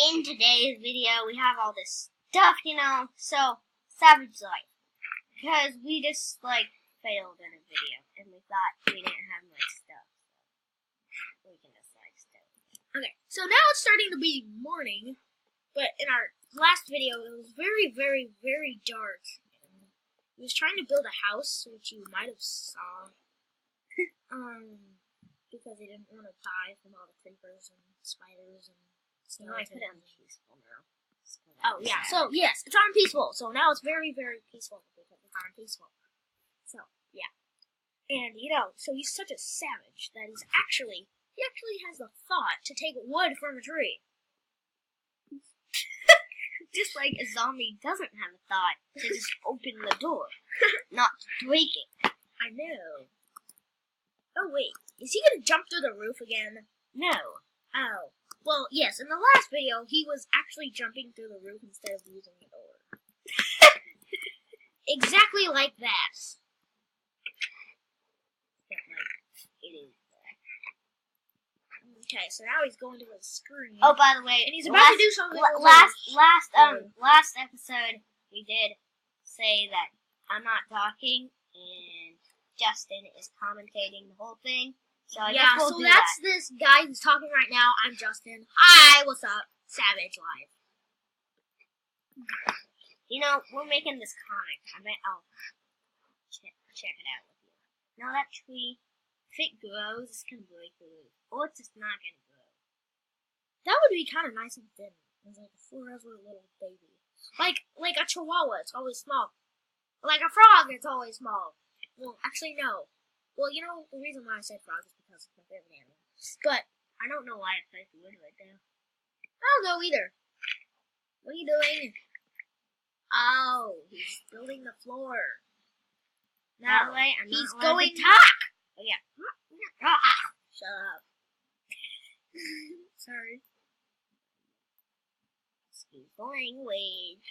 in today's video, we have all this stuff, so Savage Life. Because we just, failed in a video, and we thought we didn't have much stuff, so we can just, stay. Okay, so now it's starting to be morning, but in our last video, it was very, very, very dark. And he was trying to build a house, which you might have saw, because he didn't want to die from all the creepers and spiders and stuff. I put it on peaceful now. Oh, yeah. So, yes, it's on peaceful. So now it's very, very peaceful because it's on peaceful. So, yeah. And, so he's such a savage that he actually has the thought to take wood from a tree. Just like a zombie doesn't have a thought to just open the door, not break it. I know. Oh, wait. Is he going to jump through the roof again? No. Oh. Well, yes, in the last video, he was actually jumping through the roof instead of using the door. Exactly like that. It is. Okay, so now he's going to his screen. Oh, by the way, and he's about to do something. Last episode, we did say that I'm not talking, and Justin is commentating the whole thing. So I guess we'll do that's that. This guy who's talking right now. I'm Justin. Hi, what's up? Savage Life. We're making this comic. I bet I'll check it out with you. Now that tree, if it grows, it's gonna break the roof, or it's just not gonna grow. That would be kind of nice and thin. It's like a forever little baby, like a chihuahua. It's always small. Like a frog, it's always small. Well, actually, no. Well, the reason why I said frog is because it's my favorite animal. But I don't know why I placed the wood right there. I don't know either. What are you doing? Oh, he's building the floor. By the way, he's going to talk. Oh, yeah. Shut up. Sorry. Excuse the language.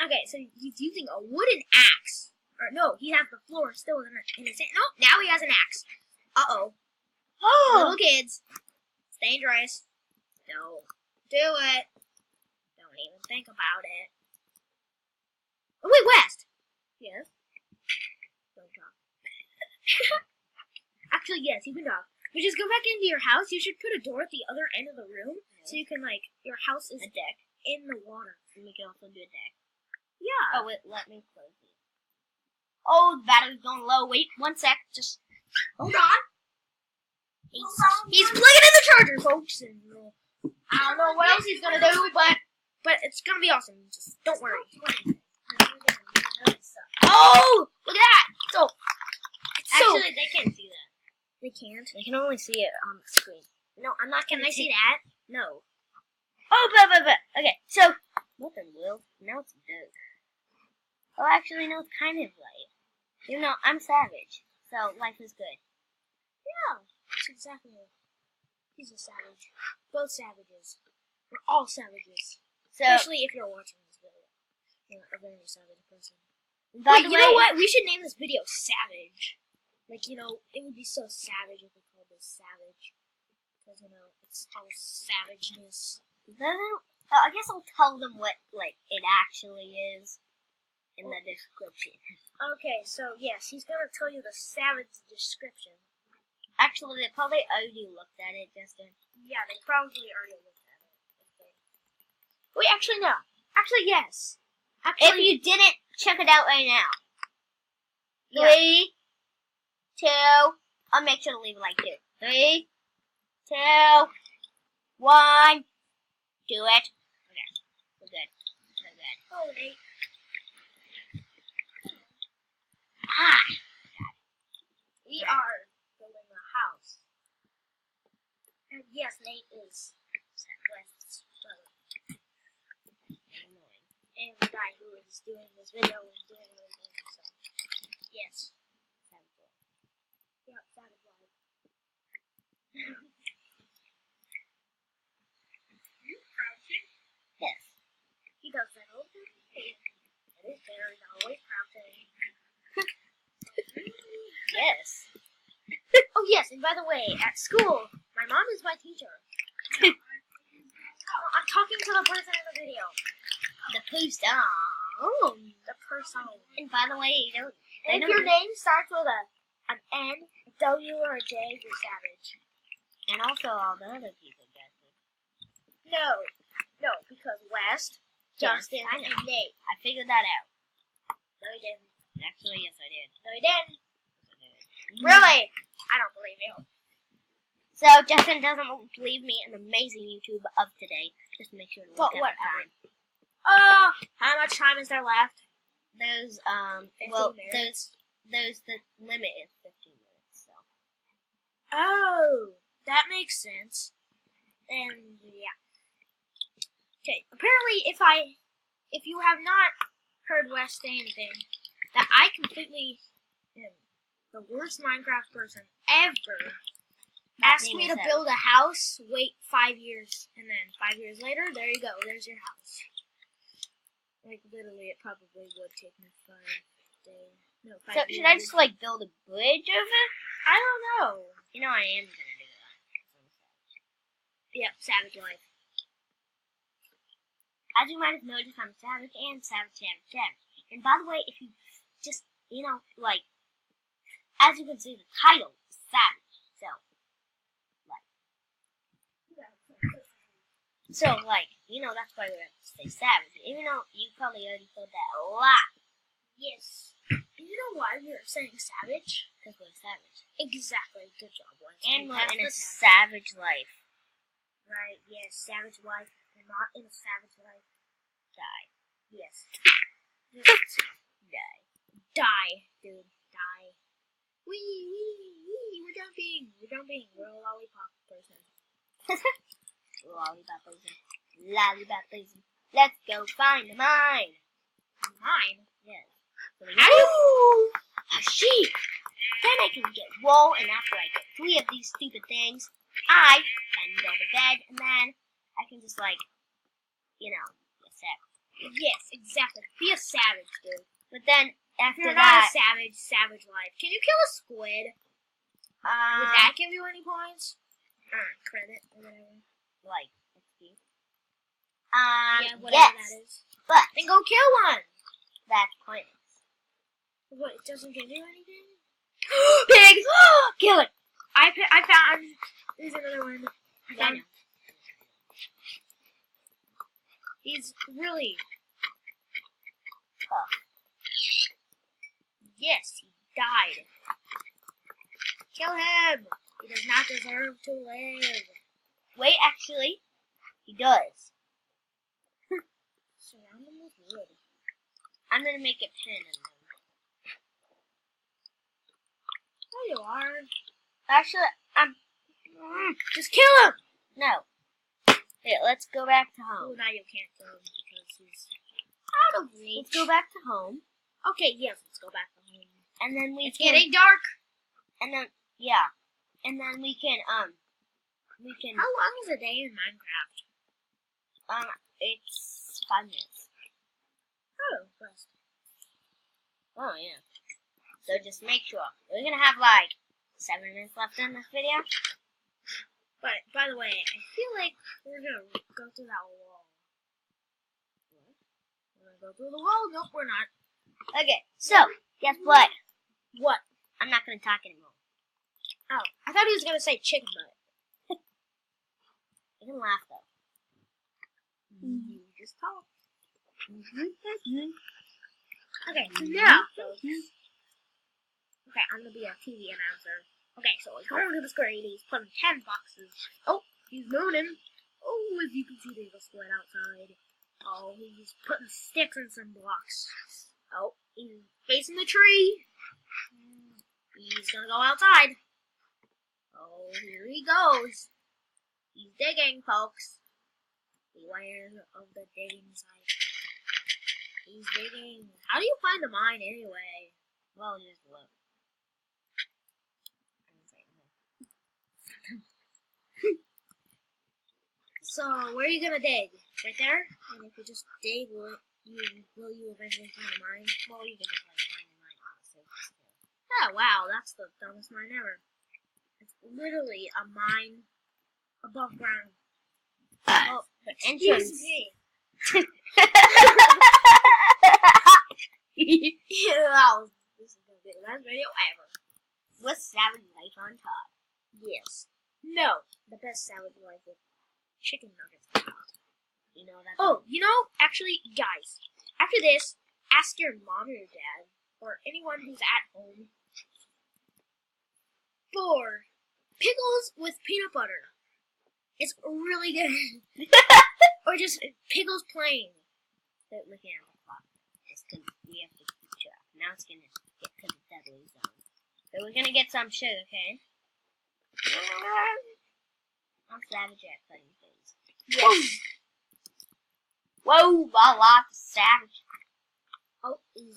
Okay, so he's using a wooden axe. Or no, he has the floor still in his hand. No, now he has an axe. Uh-oh. Oh! Little kids. It's dangerous. Don't do it. Don't even think about it. Oh, wait, West! Yes? Don't talk. Actually, yes, you can talk. But just go back into your house. You should put a door at the other end of the room. So you can, your house is a deck in the water. And we can also do a deck. Yeah. Oh, wait, let me close it. Oh, the battery's going low. Wait, 1 sec. Just hold on. He's plugging in the charger, folks. And I don't know what else he's gonna do, but it's gonna be awesome. Just don't worry. Oh, look at that! Actually, they can't see that. They can't. They can only see it on the screen. No, I'm not. Can I see that? No. Oh, but. Okay, so nothing will. Now it's dark. Oh, actually, no, it's kind of light. I'm savage, so life is good. Yeah, that's exactly it. He's a savage. Both savages. We're all savages. So, especially if you're watching this video. You're a very savage person. Wait, you know what? We should name this video Savage. It would be so savage if we called this Savage. Because, it's all savageness. I guess I'll tell them what, it actually is in the description. Okay, so, yes, he's gonna tell you the savage description. Actually, they probably already looked at it, Justin. Yeah, they probably already looked at it. Okay. Wait, actually, no. Actually, yes. If you didn't, check it out right now. Yeah. 3, 2, I'll make sure to leave it like 2. 3, 2, 1, do it. Okay, we're good. We're good. Oh, Nate. We are building a house. And yes, Nate is West's brother. And the guy who is doing this video is doing everything, so yes. Yeah, Savage Life. You crouching? Yes. He does that all the time. And his bear is always crouching. Yes. Oh, Oh yes, and by the way, at school, my mom is my teacher. I'm talking to the person in the video. The person. Oh. The person. And by the way, And if your name starts with an N, a W, or a J, you're savage. and also all the other people guessed it. No, because West, Justin, I know. and Nate. I figured that out. No, you didn't. Actually, yes, I did. No, you didn't. Yes, I did. Really? I don't believe you. So Justin doesn't believe me. An amazing YouTube of today. Just make sure to look But at what the time. How much time is there left? Those 15 minutes. those the limit is 15 minutes. So Oh, that makes sense. And yeah. Okay. Apparently, if you have not heard Wes say anything, that I completely am the worst Minecraft person ever. Asked me to build a house, wait 5 years, and then 5 years later, there you go, there's your house. Like, literally, it probably would take me 5 days. No, 5 So years. should I just like build a bridge over? I don't know. You know I am gonna do that. 'Cause I'm a savage. Yep, savage life. As you might have noticed, I'm savage and savage. And by the way, if you just like, as you can see, the title is savage. So that's why we have to say savage. Even though you probably already heard that a lot. Yes. And you know why we are saying savage? Because we're savage. Exactly. Good job, Wes. And You we're passed in a the test. savage life. Right, yes, savage life. We're not in a savage life. Die. Yes. Just Die. die, dude. Die. Wee, we're jumping. We're a lollipop person. Lollipop person. Let's go find a mine. Mine? Yes. So a sheep. Then I can get wool, and after I get 3 of these stupid things, I can go to bed, and then I can just get savage. Yes, exactly. Be a savage, dude. But then after You're that, not a savage life. Can you kill a squid? Would that give you any points? Credit or whatever. like XP. Yeah, whatever Yes, that is. but Then go kill one. that's pointless. What? It doesn't give you anything? Pig! Kill it. I found. There's another one. I found. He's really tough. Yes, he died. Kill him. He does not deserve to live. Wait, actually, he does. Surround him with wood. I'm gonna make a pen in them. There you are. Actually, Just kill him. no. Here, let's go back to Oh, home. now you can't kill him because he's out of reach. Let's go back to home, Okay, yes, let's go back to home. and then we It's can. getting dark. And then and then we can How long is a day in Minecraft? it's 5 minutes. Oh, bless. Oh yeah. So just make sure we're gonna have 7 minutes left in this video. But by the way, I feel like we're gonna go through that wall. What? We're gonna go through the wall? Nope, we're not. Okay. So guess what? What? I'm not gonna talk anymore. Oh, I thought he was gonna say chicken butt. You can laugh though. You just talk. Mm-hmm. Okay, so now, okay, I'm gonna be a TV announcer. Okay, so he's going to the screen, he's putting 10 boxes. Oh, he's mooning. Oh, as you can see, there's a squid outside. Oh, he's putting sticks in some blocks. Oh, he's facing the tree. He's gonna go outside. Oh, here he goes. He's digging, folks. Beware of the digging site. He's digging. How do you find a mine anyway? Well, just look. So, where are you gonna dig? Right there? And if you just dig, will you eventually find a mine? Well, you can just find a mine, honestly. Oh, wow, that's the dumbest mine ever. It's literally a mine above ground. Oh, the entrance. Excuse me. This is gonna be the best video ever. With Savage Life on top. Yes. No. The best Savage Life with chicken nuggets on top. You know that. Oh, actually, guys, after this, ask your mom or your dad, or anyone who's at home, for pickles with peanut butter. It's really good. Or just pickles plain. But looking at the clock, we have to keep track. Now it's gonna get to the deadly zone. So we're gonna get some sugar, okay? I'm savage at cutting things. Yes. Whoa, voila, savage. Oh, he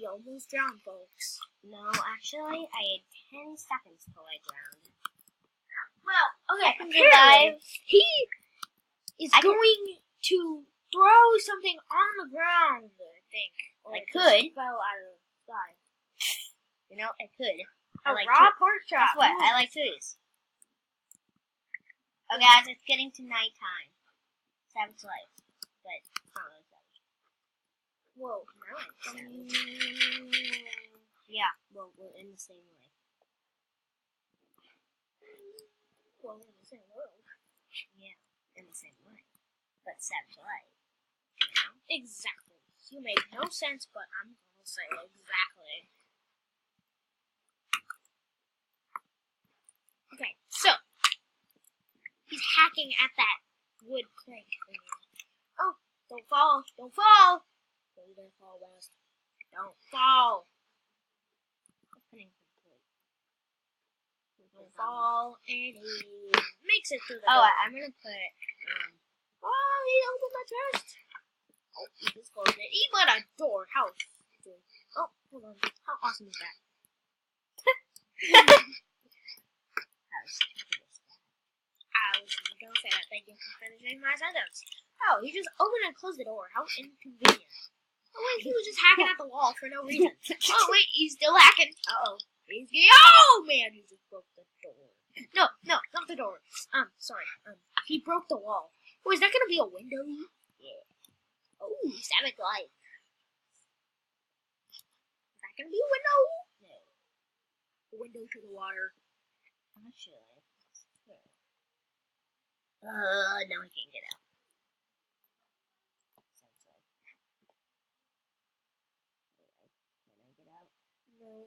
almost drowned, folks. No, actually, I had 10 seconds till I drowned. Well, okay, I can survive. He is going to throw something on the ground, I think. Or I it could. just fell out of the sky. I could. A I like raw to- pork chop. Guess what? I like cookies. Oh, guys, it's getting to nighttime. Savage life. But, I don't know, savage. Whoa, now I'm savage. Yeah, well, we're in the same way. Well, we're in the same world. Yeah, in the same way. But savage life. Exactly. You make no sense, but I'm gonna say exactly. Okay, so he's hacking at that wood plank thing. Oh, don't fall! Don't fall! Don't even fall, West. Don't fall! Don't fall, and he makes it through the door. I'm gonna put, Oh, he opened my chest. Oh, he just closed it. He let a door. How? Oh, hold on. How awesome is that? I was gonna say that. Thank you for finishing my sentence. Oh, he just opened and closed the door. How inconvenient. Oh wait, he was just hacking at the wall for no reason. Oh wait, he's still hacking. Oh man, he just broke the door. No, not the door. Sorry. He broke the wall. Oh, is that gonna be a window? Yeah. Oh, savage life. Is that gonna be a window? No. A window to the water. I'm not sure. No, I can't get out. Can I get out? No.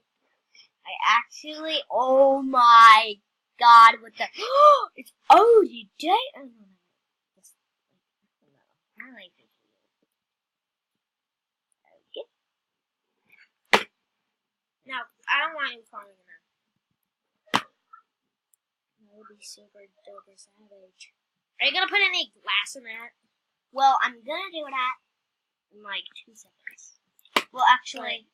I actually, oh my god, what the, it's, oh, you did? Oh, no. I like this. Okay. Now, I don't want you falling in there. That would be super duper savage. Are you gonna put any glass in that? Well, I'm gonna do that in like 2 seconds. Well, actually,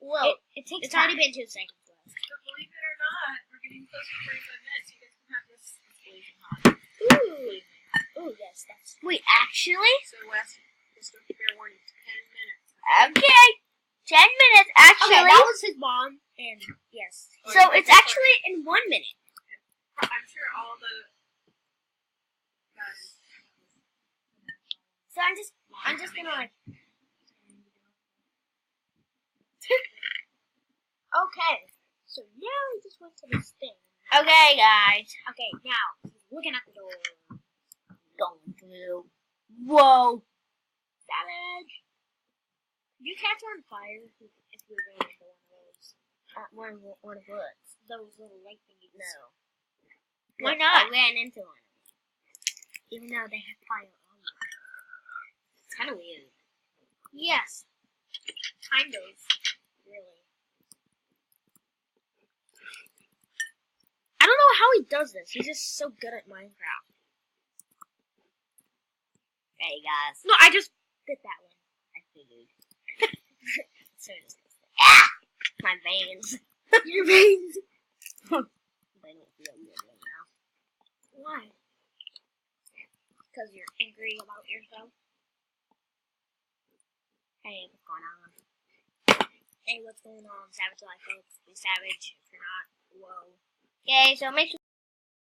Well, it takes it's time. already been 2 seconds left. But believe it or not, we're getting close to 45 minutes. You guys can have this blazing hot. Ooh, yes, that's. Wait, actually? So, Wes, just a fair warning, 10 minutes. Okay. 10 minutes, actually. Okay, that was his mom, and yes. So it's actually in 1 minute. I'm sure all the guys. So I'm just gonna like. Okay, so now we just went to this thing. Okay, guys. Okay, now he's looking at the door. Going through. Whoa. Savage. Could you catch on fire if you ran into one of those? One of what? Those little light thingies. No. Why Look, not? I ran into one. Even though they have fire on them. It's kind of weird. Yes. Kind of. Really. I don't know how he does this. He's just so good at Minecraft. Hey, guys. No, I just did that one. I figured. So disgusting. Ah! My veins. Your veins. They don't feel good right now. Why? Because you're angry about yourself. Hey, what's going on? Hey, what's going on? Savage life, folks. Be savage. If you're not, whoa. Okay, so make sure